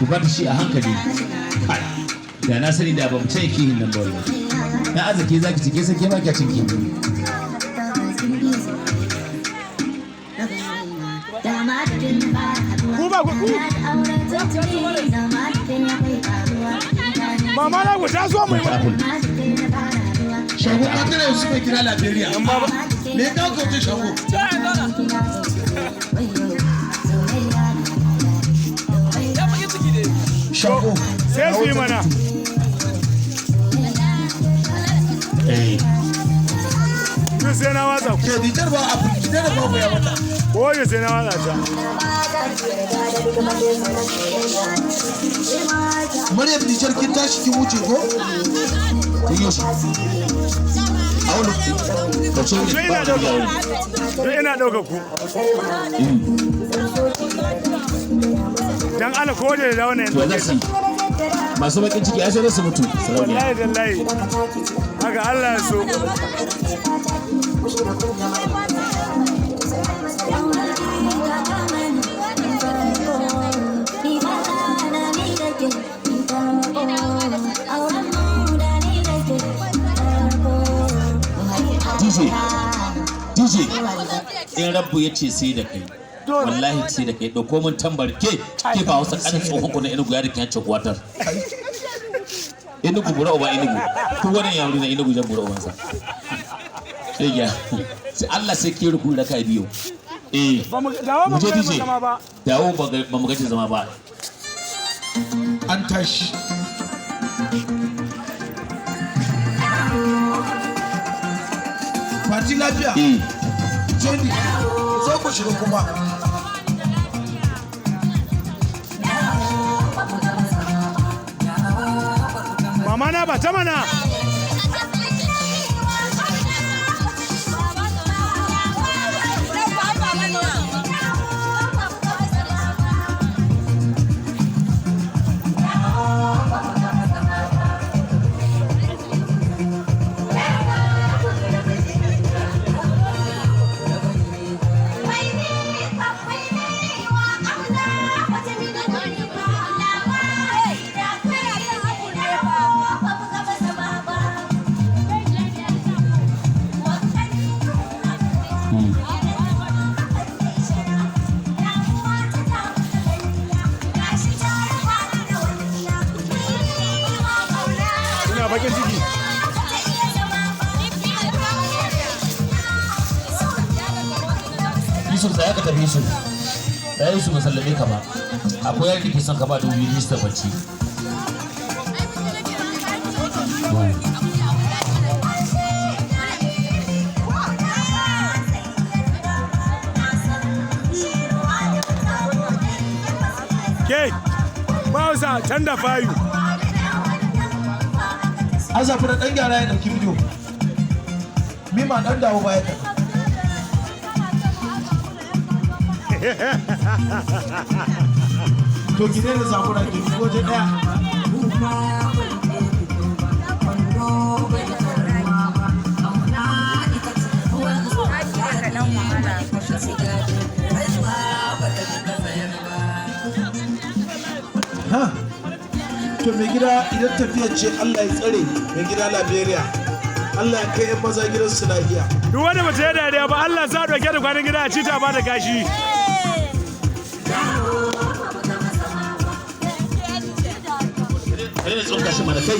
ku bar shi a hankali. Da na sani da ban cin kihin nan ba wallahi. Na arziki zaki cike sai ke ba ki cin kihin. Ku ba ku. Mama na ku ta so mu yi. Shago ka tare su mai kira Liberia. Me ka ko ta shago? Shago. Sai su yi mana. Ku sai na watsa ku. Ke dijar ba a fice da ba ku ya mata. Ko ne sai na watsa ta. Maryam dijar kin tashi kin wuce ko? Kun yi shi. A wani ka ce To ina dauka ku. To ina dauka ku. Dan Allah ko da wannan to zan masu bakin ciki ai sai su mutu sarauniya. wallahi dallahi haka Allah ya so. DJ in rabbu ya ce sai da kai wallahi sai da kai dauko mun tambar ke ba wasu kanin tsohon ku na inugu ya da kyan cakwatar inugu bura uba inugu ko wannan yaro na inugu jan bura ubansa sai ya sai Allah sai ke ruku da kai biyo mu je DJ zama ba. dawo ba mu gaji zama ba An tashi. Fati lafiya. Jenny, zo ku shiga kuma. Mama na ba ta mana. Ina bakin ciki. Yusuf sai ka tafi Yusuf da Yusuf musallame ka ba akwai yar ke son ka ba 2000 ta bacci Ke Bausa can da fayu. An zafi da ɗan gyara ya ɗauki bidiyo. Mima ɗan dawo baya ta. To ki daina zafura ki fi waje ɗaya. Ha? To mai gida idan tafiyar ce Allah ya tsare mai gida Liberia. Allah ya kai 'yan maza gidansu lafiya. Duk wanda mace ya dariya ba Allah za a ɗauke da kwanan gida a cita ba da gashi. kai ne tsoka shi mana kai